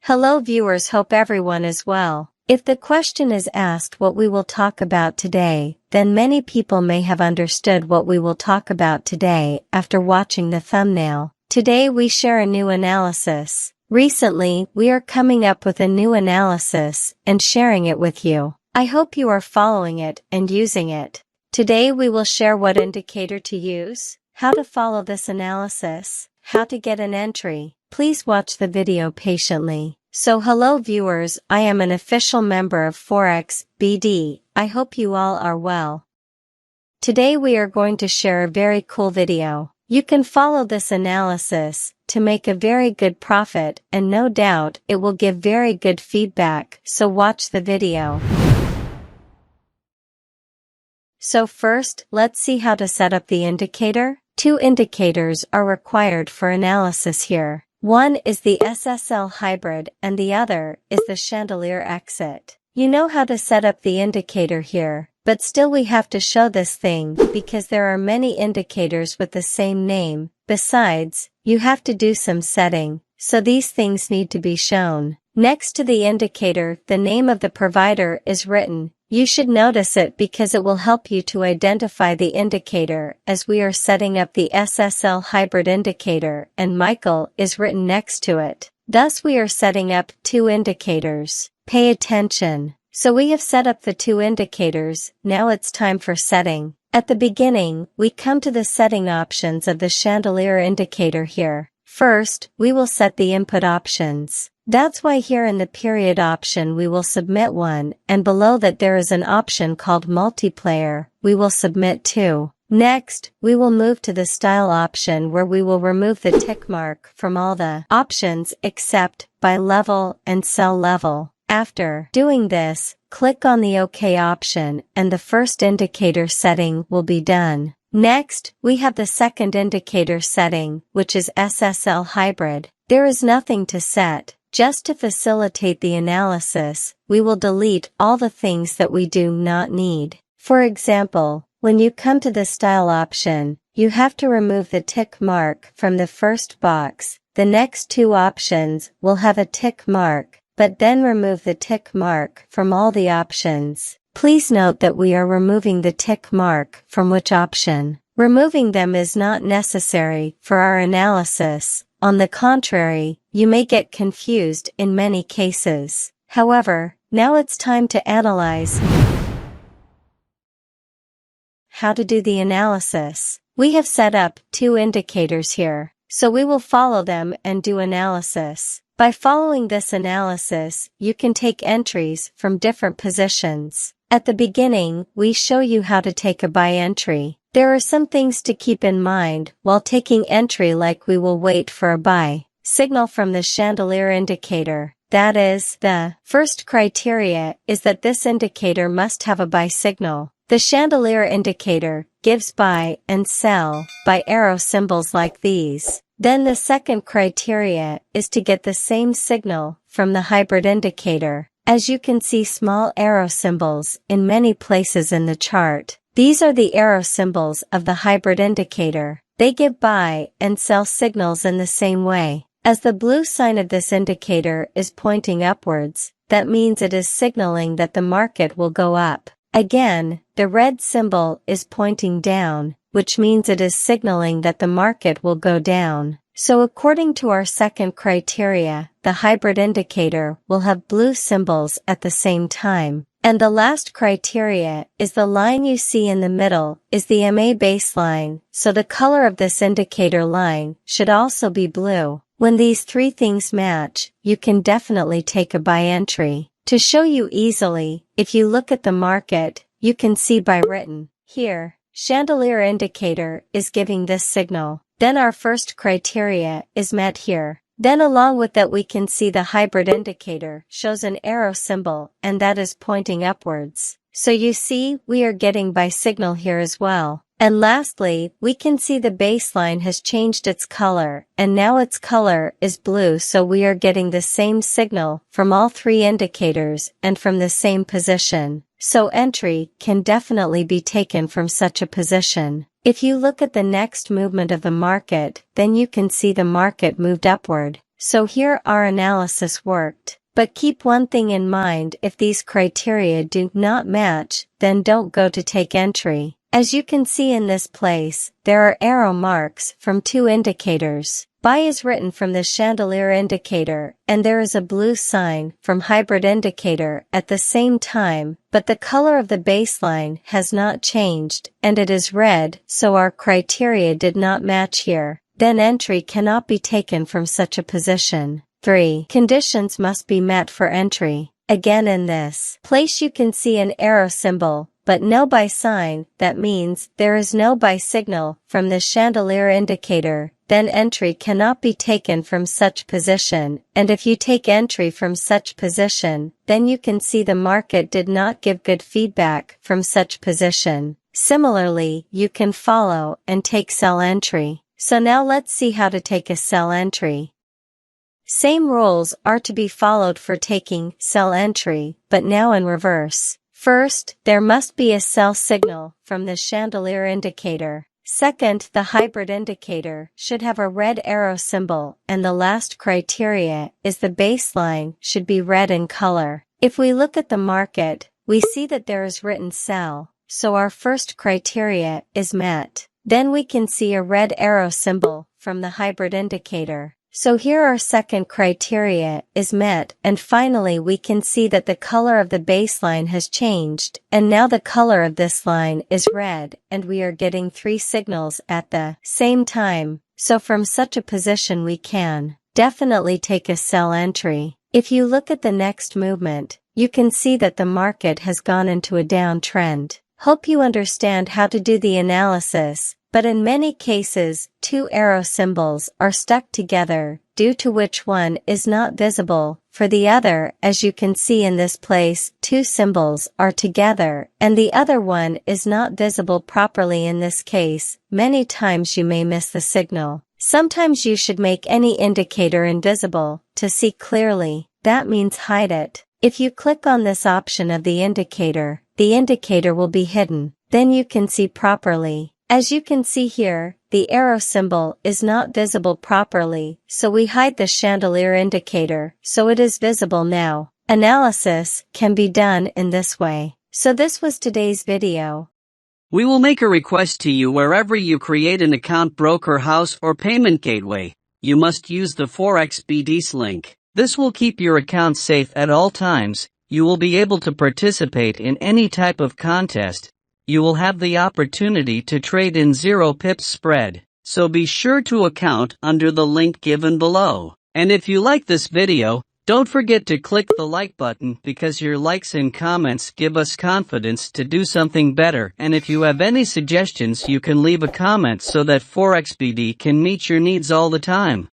Hello viewers, hope everyone is well. If the question is asked what we will talk about today, then many people may have understood what we will talk about today after watching the thumbnail. Today we share a new analysis. Recently, we are coming up with a new analysis and sharing it with you. I hope you are following it and using it. Today we will share what indicator to use, how to follow this analysis, how to get an entry. Please watch the video patiently. So hello viewers, I am an official member of Forex BD. I hope you all are well. Today we are going to share a very cool video. You can follow this analysis to make a very good profit, and no doubt it will give very good feedback, so watch the video. So first, let's see how to set up the indicator. Two indicators are required for analysis here. One is the SSL hybrid and the other is the chandelier exit. You know how to set up the indicator here, but still we have to show this thing because there are many indicators with the same name. Besides, you have to do some setting, so these things need to be shown. Next to the indicator, the name of the provider is written. You should notice it because it will help you to identify the indicator, as we are setting up the SSL hybrid indicator and Michael is written next to it. Thus we are setting up two indicators. Pay attention. So we have set up the two indicators, now it's time for setting. At the beginning, we come to the setting options of the chandelier indicator here. First, we will set the input options. That's why here in the period option we will submit 1, and below that there is an option called multiplayer, we will submit 2. Next, we will move to the style option where we will remove the tick mark from all the options except by level and cell level. After doing this, click on the OK option and the first indicator setting will be done. Next, we have the second indicator setting, which is SSL hybrid. There is nothing to set. Just to facilitate the analysis, we will delete all the things that we do not need. For example, when you come to the style option, you have to remove the tick mark from the first box. The next two options will have a tick mark, but then remove the tick mark from all the options. Please note that we are removing the tick mark from which option. Removing them is not necessary for our analysis. On the contrary, you may get confused in many cases. However, now it's time to analyze how to do the analysis. We have set up two indicators here, so we will follow them and do analysis. By following this analysis, you can take entries from different positions. At the beginning, we show you how to take a buy entry. There are some things to keep in mind while taking entry, like we will wait for a buy signal from the chandelier indicator. That is, the first criteria is that this indicator must have a buy signal. The chandelier indicator gives buy and sell by arrow symbols like these. Then the second criteria is to get the same signal from the hybrid indicator. As you can see, small arrow symbols in many places in the chart. These are the arrow symbols of the hybrid indicator. They give buy and sell signals in the same way. As the blue sign of this indicator is pointing upwards, that means it is signaling that the market will go up. Again, the red symbol is pointing down, which means it is signaling that the market will go down. So according to our second criteria, the hybrid indicator will have blue symbols at the same time. And the last criteria is the line you see in the middle is the MA baseline, so the color of this indicator line should also be blue. When these three things match, you can definitely take a buy entry. To show you easily, if you look at the market, you can see buy written here. Chandelier indicator is giving this signal. Then our first criteria is met here. Then along with that we can see the hybrid indicator shows an arrow symbol and that is pointing upwards. So you see, we are getting buy signal here as well. And lastly, we can see the baseline has changed its color and now its color is blue, so we are getting the same signal from all three indicators and from the same position. So entry can definitely be taken from such a position. If you look at the next movement of the market, then you can see the market moved upward. So here our analysis worked. But keep one thing in mind: if these criteria do not match, then don't go to take entry. As you can see in this place, there are arrow marks from two indicators. Buy is written from the chandelier indicator, and there is a blue sign from hybrid indicator at the same time, but the color of the baseline has not changed, and it is red, so our criteria did not match here. Then entry cannot be taken from such a position. 3. Conditions must be met for entry. Again, in this place you can see an arrow symbol, but no buy sign. That means there is no buy signal from the chandelier indicator. Then entry cannot be taken from such position, and if you take entry from such position, then you can see the market did not give good feedback from such position. Similarly, you can follow and take sell entry. So now let's see how to take a sell entry. Same rules are to be followed for taking sell entry, but now in reverse. First, there must be a sell signal from the chandelier indicator. Second, the hybrid indicator should have a red arrow symbol, and the last criteria is the baseline should be red in color. If we look at the market, we see that there is written sell, so our first criteria is met. Then we can see a red arrow symbol from the hybrid indicator. So here our second criteria is met, and finally we can see that the color of the baseline has changed, and now the color of this line is red, and we are getting 3 signals at the same time. So from such a position we can definitely take a sell entry. If you look at the next movement, you can see that the market has gone into a downtrend. Hope you understand how to do the analysis. But in many cases, 2 arrow symbols are stuck together, due to which one is not visible. For the other, as you can see in this place, 2 symbols are together, and the other one is not visible properly in this case. Many times you may miss the signal. Sometimes you should make any indicator invisible, to see clearly. That means hide it. If you click on this option of the indicator will be hidden. Then you can see properly. As you can see here, the arrow symbol is not visible properly, so we hide the chandelier indicator, so it is visible now. Analysis can be done in this way. So this was today's video. We will make a request to you wherever you create an account, broker house or payment gateway. You must use the ForexBD's link. This will keep your account safe at all times. You will be able to participate in any type of contest. You will have the opportunity to trade in 0 pips spread, so be sure to account under the link given below. And if you like this video, don't forget to click the like button, because your likes and comments give us confidence to do something better. And if you have any suggestions, you can leave a comment so that ForexBD can meet your needs all the time.